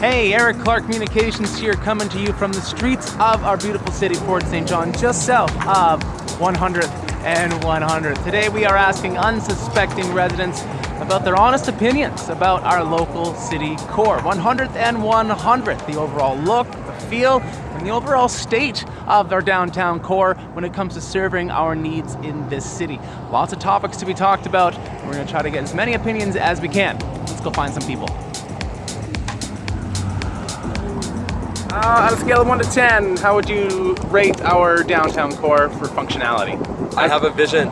Hey, Airik Clark Communications here, coming to you from the streets of our beautiful city, Fort St. John, just south of 100th and 100th. Today we are asking unsuspecting residents about their honest opinions about our local city core. 100th and 100th, the overall look, the feel, and the overall state of our downtown core when it comes to serving our needs in this city. Lots of topics to be talked about. We're going to try to get as many opinions as we can. Let's go find some people. On a scale of 1 to 10, how would you rate our downtown core for functionality? I have a vision.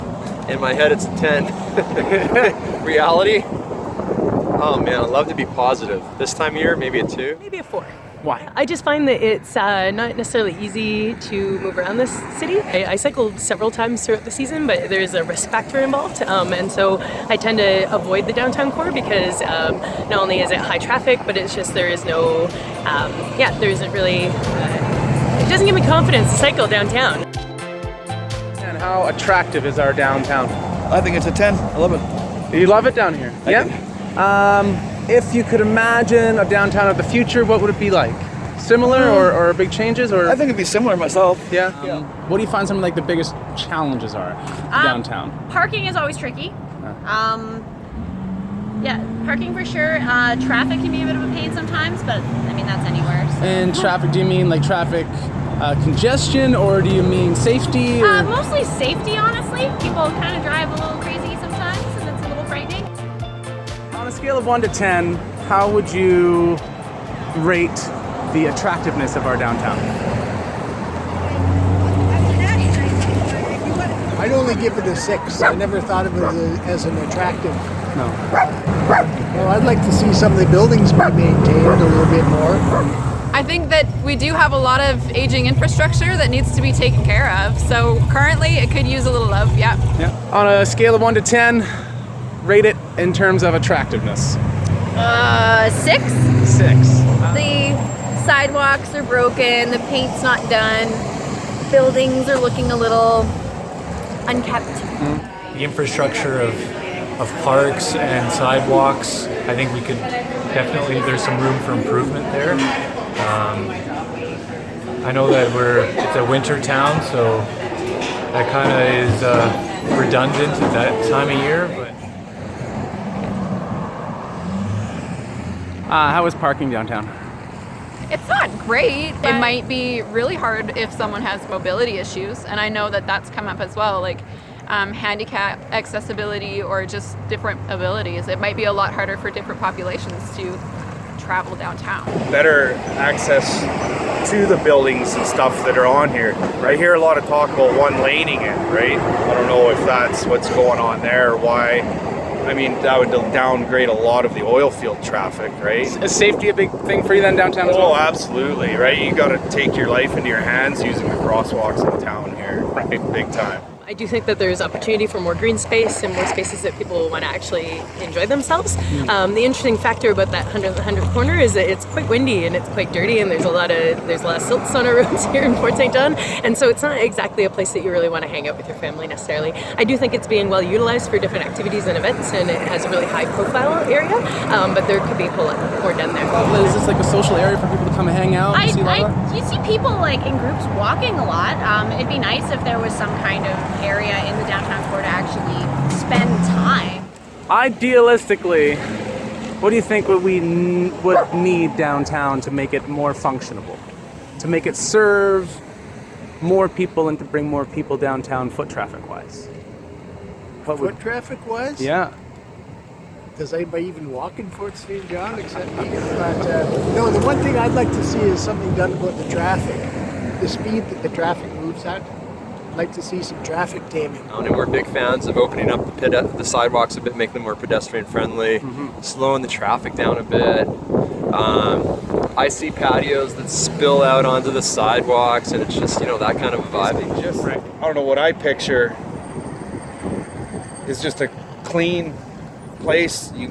In my head, it's a 10. Reality? Oh man, I'd love to be positive. This time of year, maybe a 2. Maybe a 4. Why? I just find that it's not necessarily easy to move around this city. I cycled several times throughout the season, but there's a risk factor involved. And so I tend to avoid the downtown core because not only is it high traffic, but it's just there is no, there isn't really, it doesn't give me confidence to cycle downtown. And how attractive is our downtown? I think it's a 10. I love it. You love it down here? If you could imagine a downtown of the future, what would it be like? Similar or big changes? Or I think it'd be similar myself. Yeah. What do you find some of like the biggest challenges are downtown? Parking is always tricky. Parking for sure. Traffic can be a bit of a pain sometimes, but I mean that's anywhere. So. And traffic, do you mean like traffic congestion, or do you mean safety? Or? Mostly safety, honestly. People kind of drive a little crazy sometimes, and it's a little frightening. On a scale of 1 to 10, how would you rate the attractiveness of our downtown? I'd only give it a 6. I never thought of it as an attractive. No. Well, I'd like to see some of the buildings be maintained a little bit more. I think that we do have a lot of aging infrastructure that needs to be taken care of. So currently it could use a little love, yeah. On a scale of 1 to 10, rate it in terms of attractiveness. 6. 6. The sidewalks are broken, the paint's not done, buildings are looking a little unkept. The infrastructure of parks and sidewalks, I think we could definitely, there's some room for improvement there. I know that it's a winter town, so that kind of is redundant at that time of year. But how is parking downtown? It's not great. It might be really hard if someone has mobility issues, and I know that that's come up as well, like handicap accessibility or just different abilities. It might be a lot harder for different populations to travel downtown. Better access to the buildings and stuff that are on here. I hear a lot of talk about one-laning it, right? I don't know if that's what's going on there or why. I mean, that would downgrade a lot of the oil field traffic, right? Is safety a big thing for you then downtown as well? Oh, absolutely, right? You got to take your life into your hands using the crosswalks in town here, big time. I do think that there's opportunity for more green space and more spaces that people want to actually enjoy themselves. The interesting factor about that 100th corner is that it's quite windy and it's quite dirty, and there's a lot of silts on our roads here in Fort St. John, and so it's not exactly a place that you really want to hang out with your family necessarily. I do think it's being well utilized for different activities and events, and it has a really high profile area, but there could be a whole lot more done there. Well, is this like a social area for people to come and hang out? You see people like in groups walking a lot. It'd be nice if there was some kind of area in the downtown core to actually spend time. Idealistically, what do you think would need downtown to make it more functionable? To make it serve more people and to bring more people downtown foot traffic-wise? Foot traffic-wise? Yeah. Does anybody even walk in Fort St. John except me? But no, the one thing I'd like to see is something done about the traffic. The speed that the traffic moves at. I'd like to see some traffic taming. And we're big fans of opening up the sidewalks a bit, making them more pedestrian friendly, slowing the traffic down a bit. I see patios that spill out onto the sidewalks, and it's just, that kind of vibe. I don't know what I picture is just a clean place. You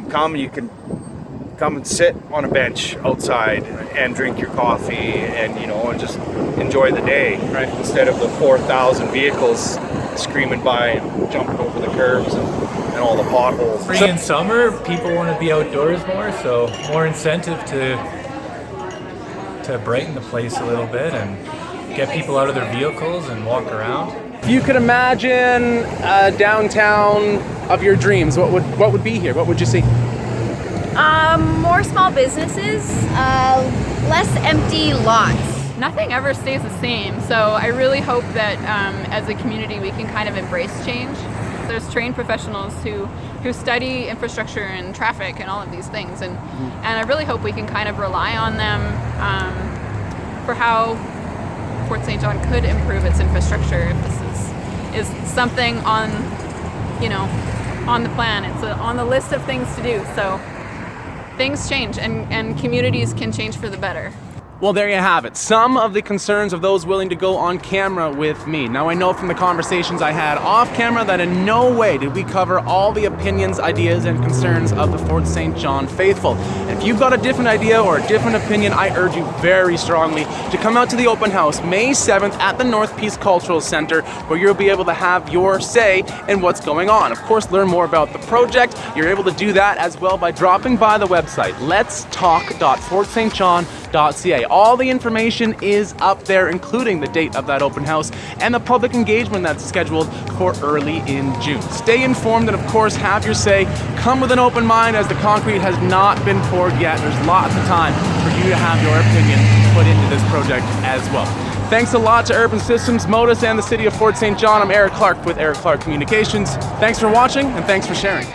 can come and sit on a bench outside and drink your coffee and and just enjoy the day, right? Instead of the 4,000 vehicles screaming by and jumping over the curbs and all the potholes. spring and summer, people want to be outdoors more, so more incentive to to brighten the place a little bit and get people out of their vehicles and walk around. If you could imagine a downtown of your dreams, what would be here? What would you see? More small businesses, less empty lots. Nothing ever stays the same, so I really hope that as a community we can kind of embrace change. There's trained professionals who study infrastructure and traffic and all of these things, and I really hope we can kind of rely on them for how Fort St. John could improve its infrastructure if this is something on the plan. It's on the list of things to do. So things change, and communities can change for the better. Well, there you have it. Some of the concerns of those willing to go on camera with me. Now, I know from the conversations I had off camera that in no way did we cover all the opinions, ideas, and concerns of the Fort St. John faithful. And if you've got a different idea or a different opinion, I urge you very strongly to come out to the open house May 7th at the North Peace Cultural Center, where you'll be able to have your say in what's going on. Of course, learn more about the project. You're able to do that as well by dropping by the website, letstalk.fortstjohn.ca. All the information is up there, including the date of that open house and the public engagement that's scheduled for early in June. Stay informed and, of course, have your say. Come with an open mind, as the concrete has not been poured yet. There's lots of time for you to have your opinion put into this project as well. Thanks a lot to Urban Systems, Modus, and the City of Fort St. John. I'm Airik Clark with Airik Clark Communications. Thanks for watching, and thanks for sharing.